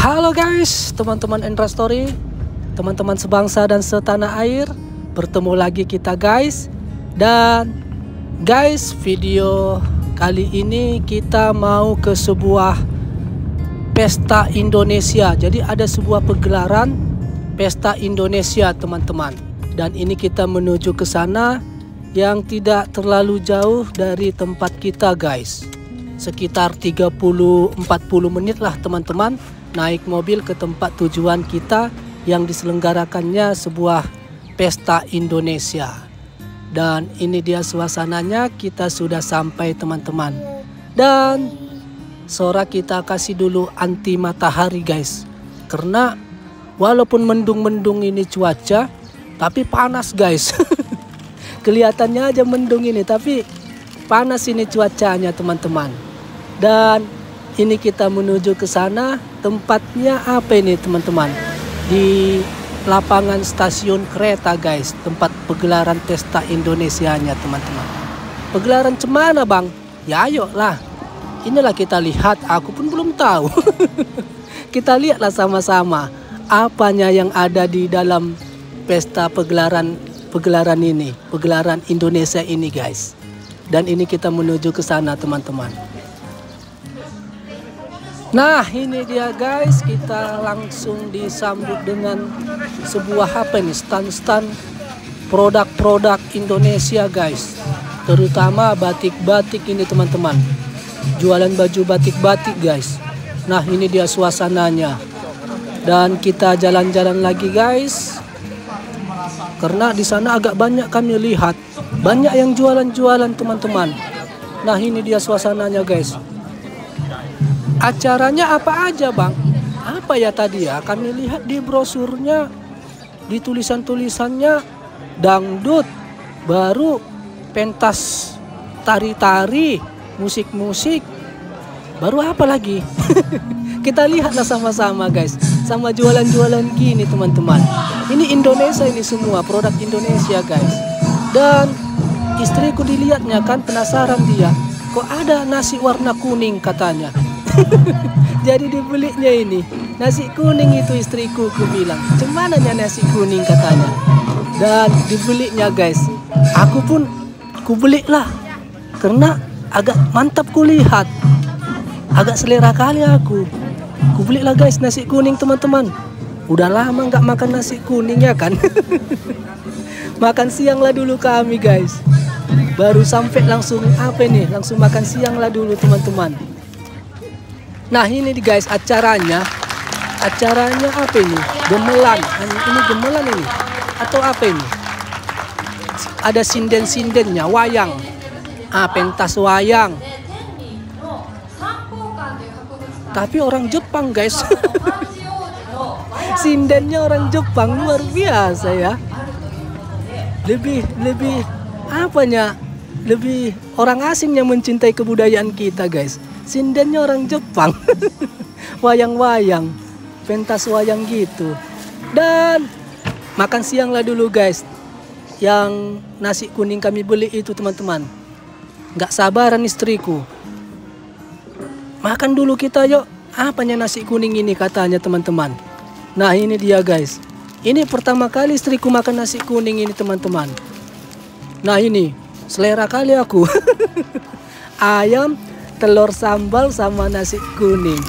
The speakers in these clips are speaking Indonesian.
Halo guys, teman-teman Endra Story, teman-teman sebangsa dan setanah air, bertemu lagi kita guys. Dan guys, video kali ini kita mau ke sebuah pesta Indonesia. Jadi ada sebuah pegelaran pesta Indonesia teman-teman. Dan ini kita menuju ke sana yang tidak terlalu jauh dari tempat kita guys. Sekitar 30-40 menit lah teman-teman, naik mobil ke tempat tujuan kita yang diselenggarakannya sebuah pesta Indonesia. Dan ini dia suasananya, kita sudah sampai teman-teman. Dan suara kita kasih dulu anti matahari guys, karena walaupun mendung-mendung ini cuaca, tapi panas guys. Kelihatannya aja mendung ini, tapi panas ini cuacanya teman-teman. Dan ini kita menuju ke sana. Tempatnya apa ini teman-teman? Di lapangan stasiun kereta guys, tempat pegelaran pesta Indonesianya teman-teman. Pegelaran cemana bang? Ya ayo lah, inilah kita lihat, aku pun belum tahu. Kita lihatlah sama-sama apanya yang ada di dalam pesta pegelaran ini, pegelaran Indonesia ini guys. Dan ini kita menuju ke sana teman-teman. Nah ini dia guys, kita langsung disambut dengan sebuah apa ini, stand-stand produk-produk Indonesia guys. Terutama batik-batik ini teman-teman, jualan baju batik-batik guys. Nah ini dia suasananya. Dan kita jalan-jalan lagi guys, karena di sana agak banyak kami lihat, banyak yang jualan-jualan teman-teman. Nah ini dia suasananya guys. Acaranya apa aja bang? Apa ya tadi ya? Kami lihat di brosurnya, di tulisan-tulisannya dangdut, baru pentas tari-tari, musik-musik, baru apa lagi? Kita lihatlah sama-sama guys, sama jualan-jualan gini teman-teman. Ini Indonesia, ini semua produk Indonesia guys. Dan istriku dilihatnya kan, penasaran dia, kok ada nasi warna kuning katanya. Jadi dibelinya ini nasi kuning itu, istriku ku bilang, "Cumananya nasi kuning?" katanya. Dan dibelinya guys. Aku pun ku beli lah, karena agak mantap ku lihat, agak selera kali aku. Ku beli lah guys nasi kuning teman-teman. Udah lama nggak makan nasi kuning ya kan. Makan siang lah dulu kami guys. Baru sampai langsung apa nih? Langsung makan siang lah dulu teman-teman. Nah ini guys acaranya apa ini? Gemelan. Ini gemelan ini atau apa ini? Ada sinden-sindennya, wayang. Pentas wayang. Tapi orang Jepang guys. Sindennya orang Jepang, luar biasa ya. Lebih apanya? Lebih orang asing yang mencintai kebudayaan kita guys. Sindennya orang Jepang. Wayang-wayang, pentas wayang gitu. Dan makan siang lah dulu guys. Yang nasi kuning kami beli itu teman-teman, nggak sabaran istriku. Makan dulu kita yuk, apanya nasi kuning ini katanya teman-teman. Nah ini dia guys, ini pertama kali istriku makan nasi kuning ini teman-teman. Nah ini selera kali aku. Ayam, telur sambal sama nasi kuning.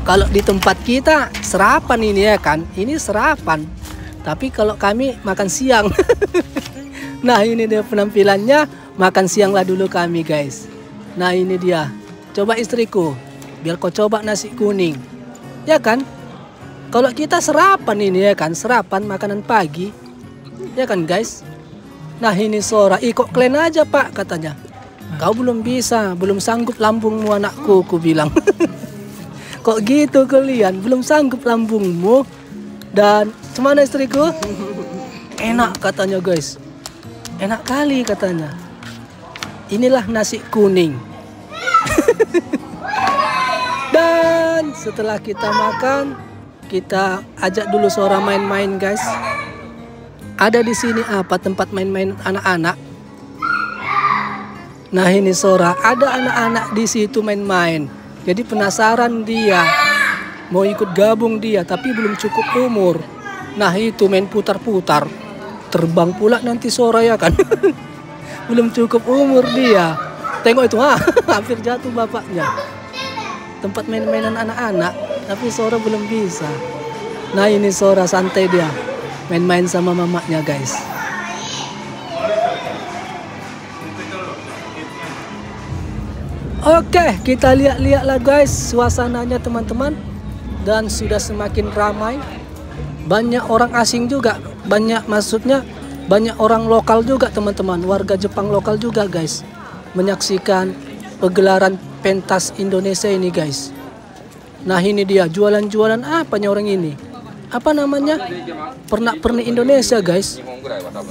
Kalau di tempat kita sarapan ini ya kan, ini sarapan. Tapi kalau kami makan siang. Nah ini dia penampilannya, makan siang lah dulu kami guys. Nah ini dia, coba istriku, biar kau coba nasi kuning, ya kan? Kalau kita sarapan ini ya kan, sarapan makanan pagi, ya kan guys? Nah ini Sora, kok kalian aja pak katanya. Kau belum bisa, belum sanggup lambungmu anakku, ku bilang. Kok gitu kalian, belum sanggup lambungmu? Dan cemana istriku? Enak katanya guys, enak kali katanya. Inilah nasi kuning. Dan setelah kita makan, kita ajak dulu Sora main-main guys. Ada di sini apa, tempat main-main anak-anak. Nah ini Sora, ada anak-anak di situ main-main. Jadi penasaran dia, mau ikut gabung dia, tapi belum cukup umur. Nah itu main putar-putar, terbang pula nanti sore ya kan. Belum cukup umur dia. Tengok itu, hampir jatuh bapaknya. Tempat main-mainan anak-anak, tapi Sora belum bisa. Nah ini Sora santai dia, main-main sama mamanya guys. Oke, kita lihat-lihat lah guys suasananya teman-teman. Dan sudah semakin ramai. Banyak orang asing juga, banyak orang lokal juga teman-teman, warga Jepang lokal juga guys, menyaksikan pegelaran pentas Indonesia ini guys. Nah ini dia jualan-jualan apanya orang ini, apa namanya, pernak-pernik Indonesia guys,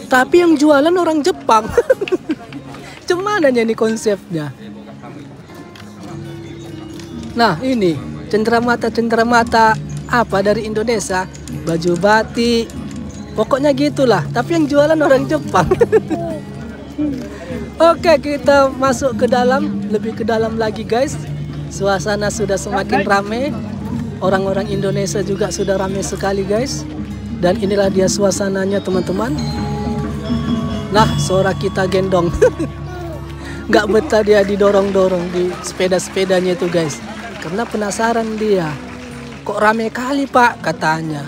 tapi yang jualan orang Jepang. Cuman ini konsepnya. Nah ini cenderamata apa dari Indonesia, baju batik, pokoknya gitulah, tapi yang jualan orang Jepang. Oke, kita masuk ke dalam, lebih ke dalam lagi guys. Suasana sudah semakin ramai, orang-orang Indonesia juga sudah ramai sekali guys. Dan inilah dia suasananya teman-teman. Nah Sora kita gendong. Nggak betah dia didorong-dorong di sepeda-sepedanya itu guys, karena penasaran dia. Kok rame kali pak katanya.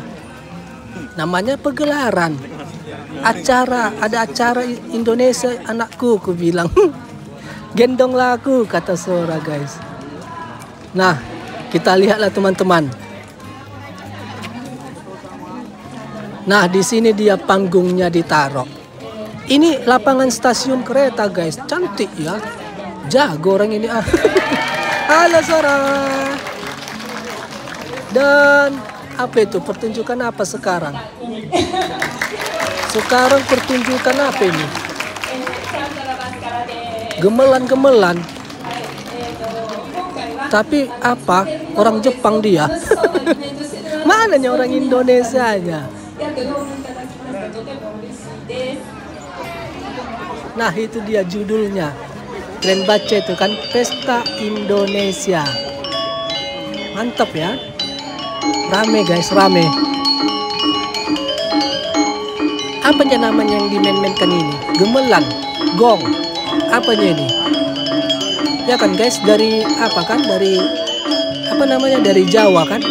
Namanya pegelaran. Ada acara Indonesia anakku, ku bilang. Gendonglah aku, kata Sora guys. Nah, kita lihatlah teman-teman. Nah, di sini dia panggungnya ditaruh. Ini lapangan stasiun kereta guys, cantik ya. Jago orang ini. Halo Sora. Dan apa itu pertunjukan apa sekarang? Sekarang pertunjukan apa ini? Gemelan-gemelan. Tapi apa? Orang Jepang dia. Mananya orang Indonesianya? Nah itu dia judulnya. Kalian baca itu kan, Pesta Indonesia. Mantap ya. Rame guys, rame. Apanya namanya yang dimain-mainkan ini? Gemelan, gong. Apanya ini? Ya kan guys, dari apa kan? Dari apa namanya? Dari Jawa kan?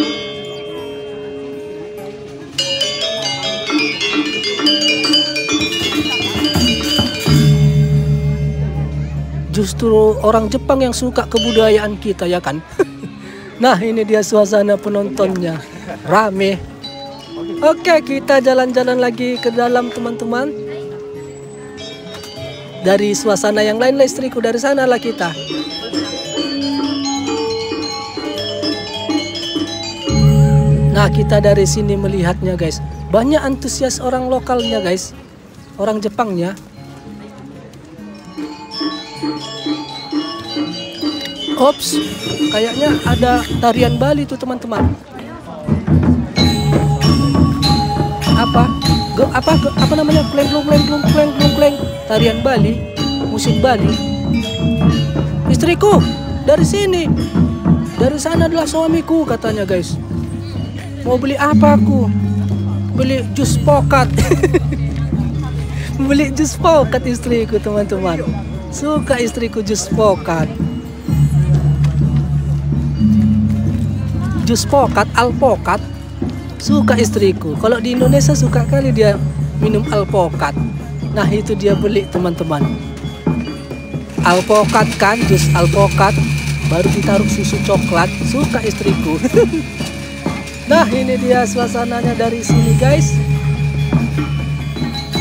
Justru orang Jepang yang suka kebudayaan kita ya kan? Nah ini dia suasana penontonnya, rame. Oke, kita jalan-jalan lagi ke dalam teman-teman. Dari suasana yang lain lah istriku, dari sana lah kita. Nah kita dari sini melihatnya guys, banyak antusias orang lokalnya guys, orang Jepangnya. Ops, kayaknya ada tarian Bali tuh teman-teman. Apa namanya? Kleng kleng, tarian Bali, musik Bali. Istriku dari sini, dari sana adalah suamiku katanya guys. Mau beli apa aku? Beli jus pokat. Beli jus pokat istriku teman-teman. Suka istriku jus pokat. Jus pokat, alpokat, suka istriku. Kalau di Indonesia suka kali dia minum alpokat. Nah itu dia beli teman-teman. Alpokat kan, jus alpokat, baru ditaruh susu coklat. Suka istriku. Nah ini dia suasananya dari sini guys.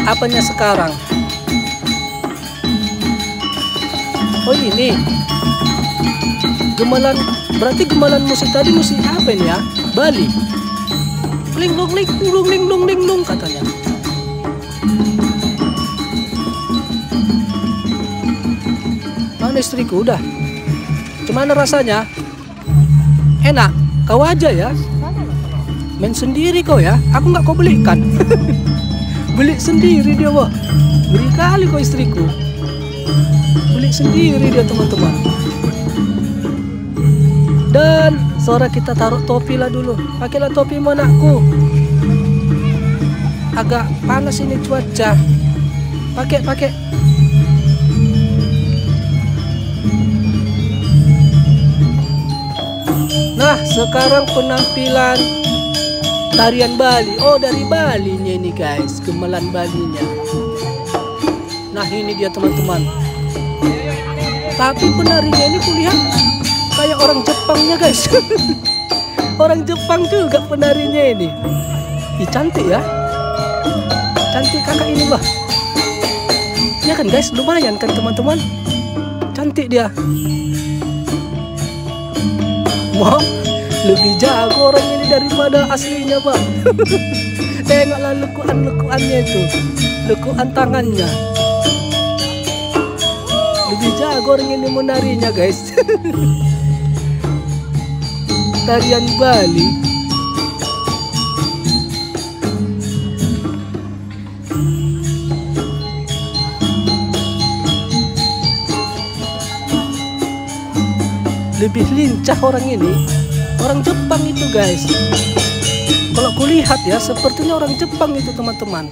Apanya sekarang? Oh ini gemelan. Berarti gemelan musik tadi musik apa ini ya? Bali. Ling dong ling dong ling dong ling dong katanya. Mana istriku udah? Gimana rasanya? Enak. Kau aja ya. Main sendiri kau ya. Aku nggak kau belikan. Beli sendiri dia wah. Beri kali kau istriku. Beli sendiri dia teman-teman. Dan Sora kita taruh topi lah dulu. Pakailah topi anakku. Agak panas ini cuaca. Pakai. Nah, sekarang penampilan tarian Bali. Oh, dari Balinya ini guys, gamelan Balinya. Nah, ini dia teman-teman. Tapi penarinya ini kulihat kayak orang Jepangnya guys. Orang Jepang juga penarinya ini. Ih, cantik ya. Cantik kakak ini bah. Ya kan guys, lumayan kan teman-teman. Cantik dia. Wah, lebih jago orang ini daripada aslinya pak. Tengoklah lekuan-lekuannya itu. Lekuan tangannya. Lebih jago orang ini menarinya guys. Tarian Bali. Lebih lincah orang ini. Orang Jepang itu guys. Kalau kulihat ya, sepertinya orang Jepang itu teman-teman.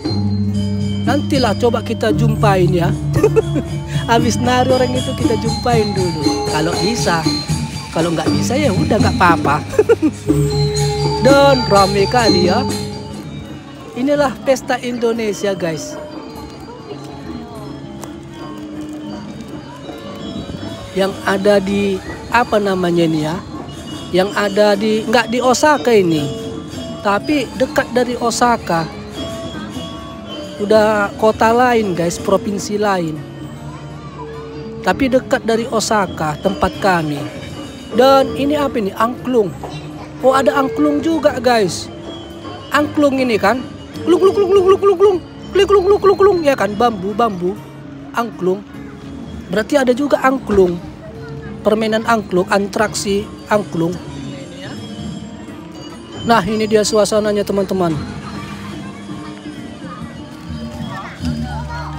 Nantilah coba kita jumpain ya. Habis nari orang itu kita jumpain dulu. Kalau bisa. Kalau nggak bisa ya udah nggak apa-apa. Dan rame kali ya. Inilah pesta Indonesia guys. Yang ada di apa namanya ini ya? Yang ada di nggak di Osaka ini, tapi dekat dari Osaka. Udah kota lain guys, provinsi lain. Tapi dekat dari Osaka tempat kami. Dan ini apa ini? Angklung. Oh, ada angklung juga guys. Angklung ini kan, klung ya kan, bambu. Angklung. Berarti ada juga angklung. Permainan angklung, atraksi angklung. Nah, ini dia suasananya teman-teman.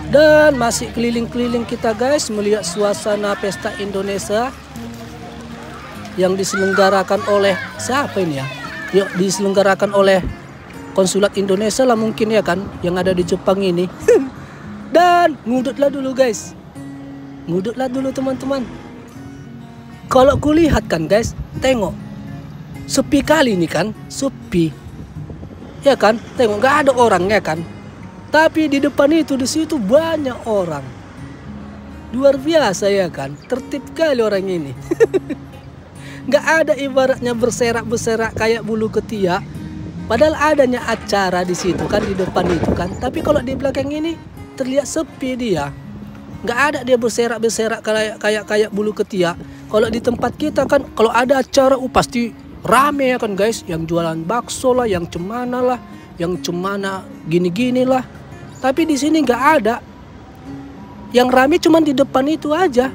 Dan masih keliling-keliling kita guys melihat suasana pesta Indonesia yang diselenggarakan oleh siapa ini ya? Yuk, diselenggarakan oleh Konsulat Indonesia lah mungkin ya kan, yang ada di Jepang ini. Dan ngudutlah dulu guys. Ngudutlah dulu teman-teman. Kalau kulihat kan guys, tengok. Sepi kali ini kan, sepi. Ya kan? Tengok nggak ada orang ya kan? Tapi di depan itu di situ banyak orang. Luar biasa ya kan? Tertib kali orang ini. Nggak ada ibaratnya berserak-berserak kayak bulu ketiak. Padahal adanya acara di situ kan, di depan itu kan. Tapi kalau di belakang ini terlihat sepi dia. Nggak ada dia berserak-berserak kayak bulu ketiak. Kalau di tempat kita kan kalau ada acara pasti rame ya kan guys. Yang jualan bakso lah, yang cemana lah, yang cemana gini-gini lah. Tapi di sini nggak ada. Yang rame cuman di depan itu aja.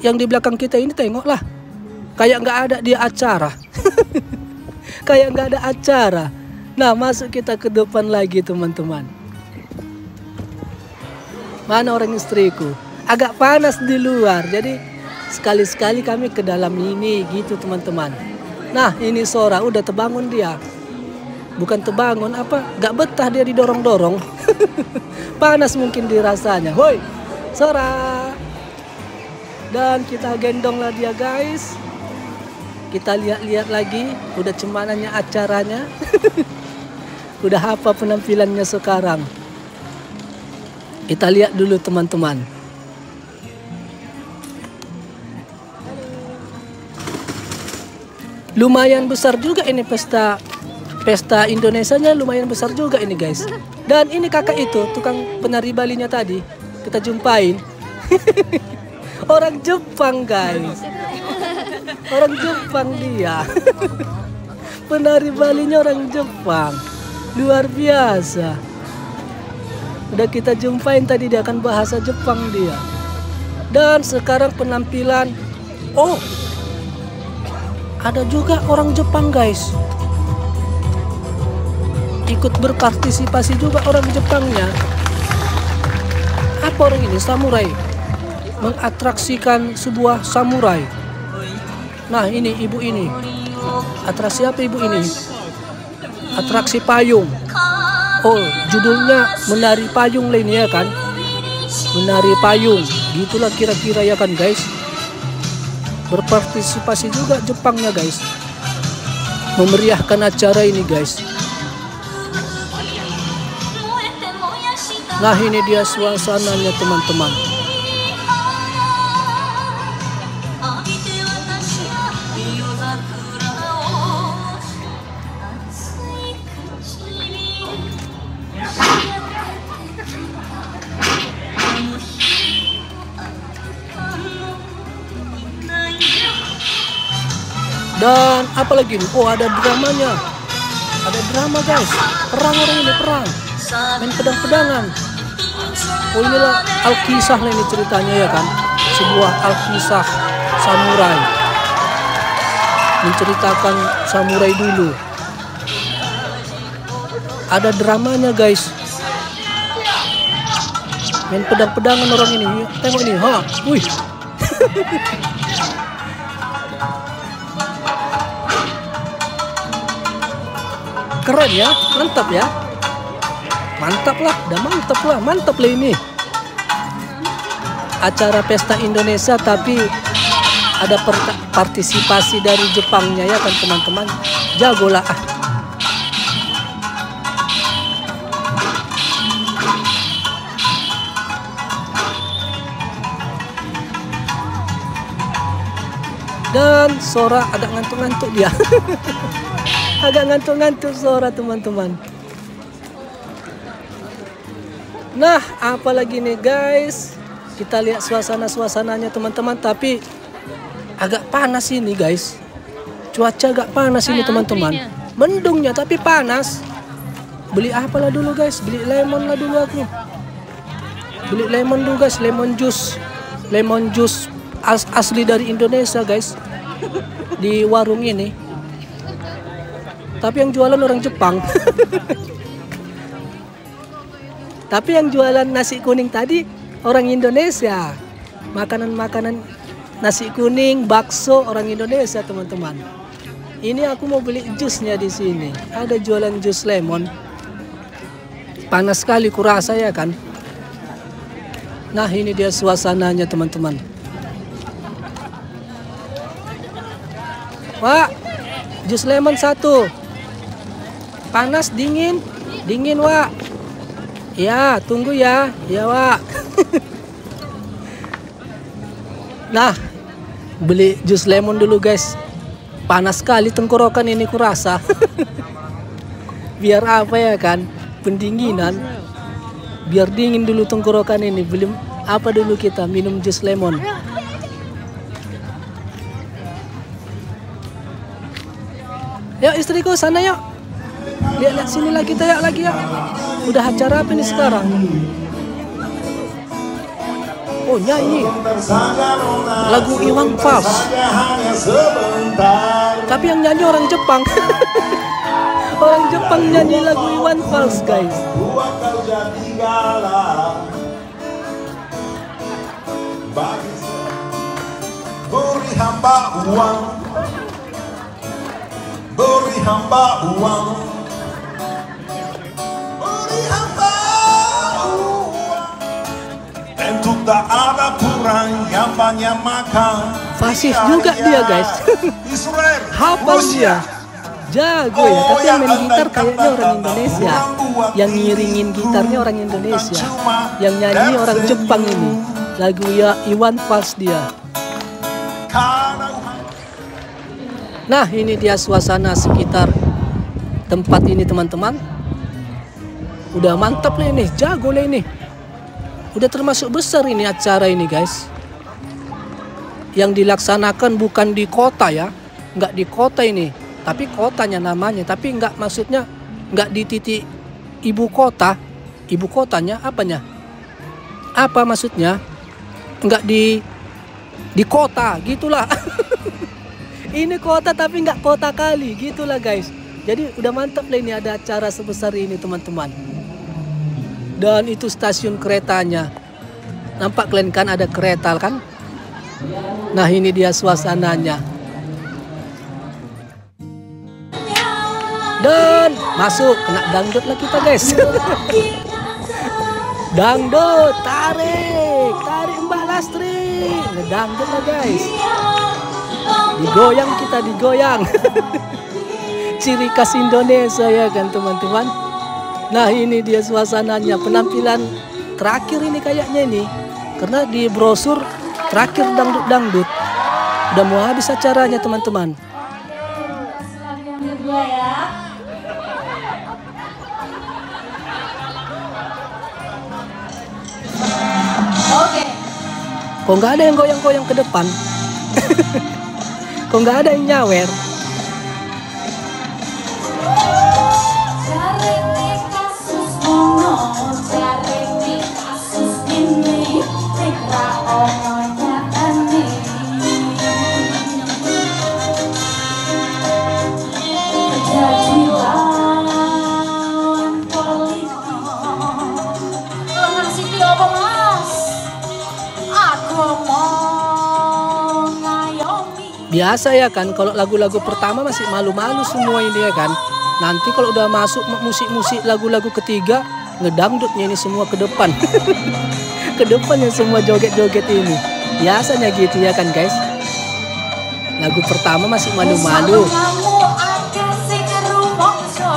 Yang di belakang kita ini tengoklah. Kayak nggak ada dia acara. Kayak nggak ada acara. Nah, masuk kita ke depan lagi teman-teman. Mana orang istriku? Agak panas di luar. Jadi sekali-sekali kami ke dalam ini gitu teman-teman. Nah, ini Sora udah terbangun dia. Bukan terbangun apa? Gak betah dia didorong-dorong. Panas mungkin dirasanya. Hoi, Sora. Dan kita gendonglah dia guys. Kita lihat-lihat lagi. Udah cemananya acaranya. Udah apa penampilannya sekarang. Kita lihat dulu teman-teman. Lumayan besar juga ini pesta Indonesianya, lumayan besar juga ini guys. Dan ini kakak itu tukang penari Balinya tadi kita jumpain. Orang Jepang guys. Orang Jepang dia. Penari Balinya orang Jepang. Luar biasa. Udah kita jumpain tadi dia akan bahasa Jepang dia. Dan sekarang penampilan. Oh, ada juga orang Jepang guys. Ikut berpartisipasi juga orang Jepangnya. Apa orang ini? Samurai. Mengatraksikan sebuah samurai. Nah, ini ibu ini. Atraksi apa ibu ini? Atraksi payung. Oh, judulnya menari payung lah ini ya kan? Menari payung, gitulah kira-kira ya kan guys. Berpartisipasi juga Jepangnya guys, memeriahkan acara ini guys. Nah ini dia suasananya teman-teman. Dan apalagi nih? Oh ada dramanya. Ada drama guys. Perang orang ini, perang. Main pedang-pedangan. Oh inilah Alkisah lah ini ceritanya ya kan. Sebuah Alkisah samurai. Menceritakan samurai dulu. Ada dramanya guys. Main pedang-pedangan orang ini. Tengok ini, ha. Wih. Keren ya, mantap ya. Mantap lah, udah mantap lah ini. Acara pesta Indonesia tapi ada partisipasi dari Jepangnya ya kan teman-teman. Jago lah ah. Dan Sora agak ngantuk-ngantuk dia. Agak ngantuk-ngantuk Sora teman-teman. Nah apalagi nih guys, kita lihat suasananya teman-teman. Tapi agak panas ini guys. Cuaca agak panas ini teman-teman. Mendungnya tapi panas. Beli apalah dulu guys, beli lemon lah dulu aku. Beli lemon dulu guys, lemon juice asli dari Indonesia guys. Di warung ini. Tapi yang jualan orang Jepang. Tapi yang jualan nasi kuning tadi orang Indonesia. Makanan-makanan nasi kuning, bakso orang Indonesia teman-teman. Ini aku mau beli jusnya di sini. Ada jualan jus lemon. Panas sekali kurasa ya kan. Nah ini dia suasananya teman-teman. Wah, jus lemon 1. Panas, dingin Wak. Ya tunggu ya Wak. Nah beli jus lemon dulu guys. Panas sekali tenggorokan ini kurasa. Biar apa ya kan, pendinginan. Biar dingin dulu tenggorokan ini. Belum apa dulu kita minum jus lemon. Yuk istriku sana yuk. Lihat sini lah kita ya lagi ya. Udah acara apa nih sekarang? Oh nyanyi lagu Iwan Fals. Tapi yang nyanyi orang Jepang. Orang Jepang nyanyi lagu Iwan Fals guys. Beri hamba uang. Beri hamba uang. Beri hamba uang. Tentu tak ada kurang yang banyak makan. Fasih juga dia guys. Hafal dia. Jago ya, tapi yang main gitar kayaknya orang Indonesia. Yang ngiringin gitarnya orang Indonesia. Yang nyanyi orang Jepang ini. Lagu ya Iwan Fals dia. Nah ini dia suasana sekitar tempat ini teman-teman. Udah mantap lah ini, jago lah ini. Udah termasuk besar ini acara ini guys. Yang dilaksanakan bukan di kota ya. Nggak di kota ini, tapi kotanya namanya. Tapi nggak, maksudnya nggak di titik ibu kota. Ibu kotanya apanya? Apa maksudnya? Nggak di kota gitulah. Ini kota tapi nggak kota kali gitulah guys. Jadi udah mantap lah ini ada acara sebesar ini teman-teman. Dan itu stasiun keretanya. Nampak kalian kan ada kereta kan? Nah ini dia suasananya. Dan masuk, kena dangdut lah kita guys. Dangdut, tarik Mbak Lastri. Ngedangdut lah guys. Digoyang kita, digoyang. Ciri khas Indonesia ya kan teman-teman. Nah ini dia suasananya, penampilan terakhir ini kayaknya ini. Karena di brosur terakhir dangdut-dangdut. Udah mau habis acaranya teman-teman. Kok nggak ada yang goyang-goyang ke depan? Kok nggak ada yang nyawer? Biasa ya kan, kalau lagu-lagu pertama masih malu-malu semua ini ya kan. Nanti kalau udah masuk musik-musik lagu-lagu ketiga, ngedangdutnya ini semua ke depan. Ke depan yang semua joget-joget ini. Biasanya gitu ya kan guys. Lagu pertama masih malu-malu.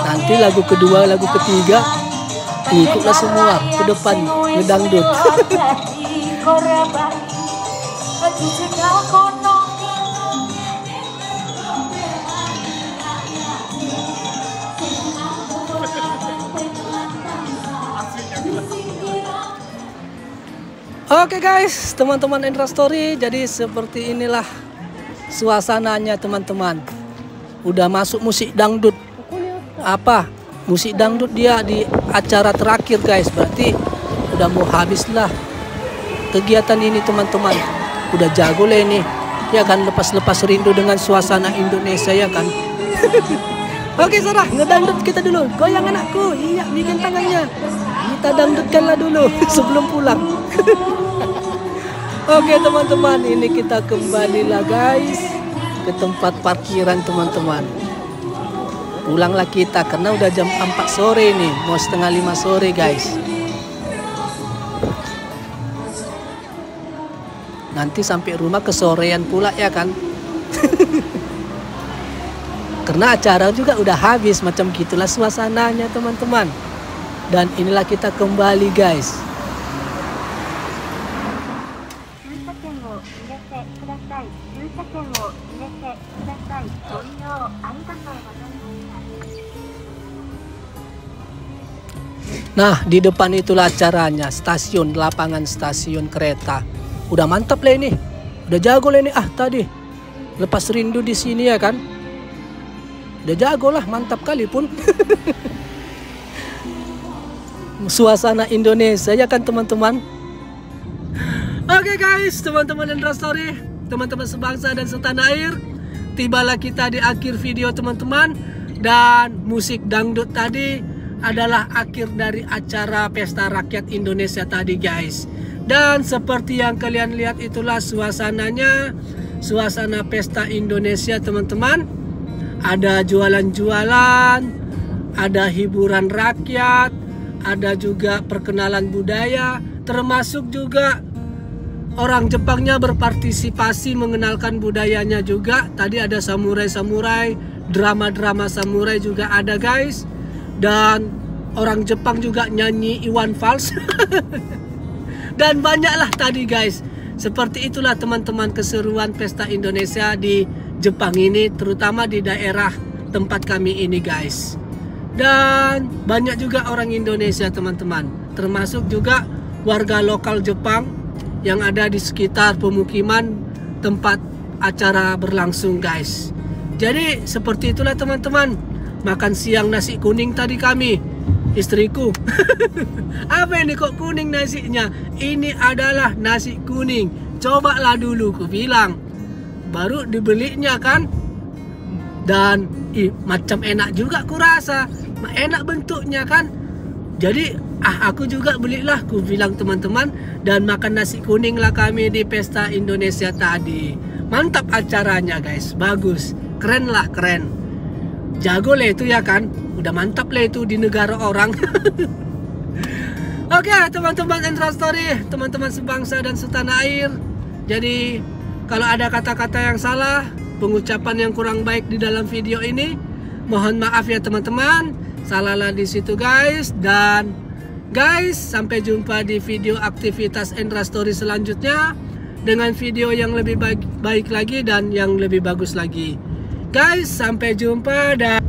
Nanti lagu kedua, lagu ketiga, ikutlah semua ke depan ngedangdut. Oke guys, teman-teman Indra Story, jadi seperti inilah suasananya teman-teman. Udah masuk musik dangdut. Apa? Musik dangdut dia di acara terakhir guys. Berarti udah mau habis lah kegiatan ini teman-teman. Udah jago lah ini. Ya kan, lepas-lepas rindu dengan suasana Indonesia ya kan. Oke Sarah, ngedangdut kita dulu. Goyang anakku. Iya, bikin tangannya. Kita dangdutkanlah dulu sebelum pulang. Oke teman-teman, ini kita kembali lah guys ke tempat parkiran teman-teman. Pulanglah kita karena udah jam 4 sore nih, mau setengah 5 sore guys. Nanti sampai rumah kesorean pula ya kan. Karena acara juga udah habis, macam gitulah suasananya teman-teman. Dan inilah kita kembali guys. Nah, di depan itulah acaranya, stasiun, lapangan stasiun kereta. Udah mantap lah ini. Udah jago lah ini tadi. Lepas rindu di sini ya kan. Udah jago lah, mantap kali pun. Suasana Indonesia ya kan teman-teman. Oke guys, teman-teman Indra Story, teman-teman sebangsa dan setanah air, tibalah kita di akhir video teman-teman. Dan musik dangdut tadi adalah akhir dari acara Pesta Rakyat Indonesia tadi guys. Dan seperti yang kalian lihat itulah suasananya, suasana Pesta Indonesia teman-teman. Ada jualan-jualan, ada hiburan rakyat, ada juga perkenalan budaya, termasuk juga orang Jepangnya berpartisipasi mengenalkan budayanya juga. Tadi ada samurai-samurai, drama-drama samurai juga ada guys. Dan orang Jepang juga nyanyi Iwan Fals. Dan banyaklah tadi guys. Seperti itulah teman-teman keseruan Pesta Indonesia di Jepang ini, terutama di daerah tempat kami ini guys. Dan banyak juga orang Indonesia teman-teman, termasuk juga warga lokal Jepang yang ada di sekitar pemukiman tempat acara berlangsung guys. Jadi seperti itulah teman-teman. Makan siang nasi kuning tadi kami, istriku. Apa ini kok kuning nasinya? Ini adalah nasi kuning. Cobalah dulu, ku bilang. Baru dibelinya kan. Dan macam enak juga ku rasa. Enak bentuknya kan. Jadi aku juga belilah, ku bilang teman-teman. Dan makan nasi kuning lah kami di Pesta Indonesia tadi. Mantap acaranya guys, bagus. Keren lah, keren. jago lah itu ya kan, udah mantap lah itu di negara orang. Oke, teman-teman Endra Story, teman-teman sebangsa dan setanah air. Jadi kalau ada kata-kata yang salah, pengucapan yang kurang baik di dalam video ini, mohon maaf ya teman-teman. Salahlah di situ guys. Dan guys, sampai jumpa di video aktivitas Endra Story selanjutnya dengan video yang lebih baik lagi dan yang lebih bagus lagi. Guys, sampai jumpa dan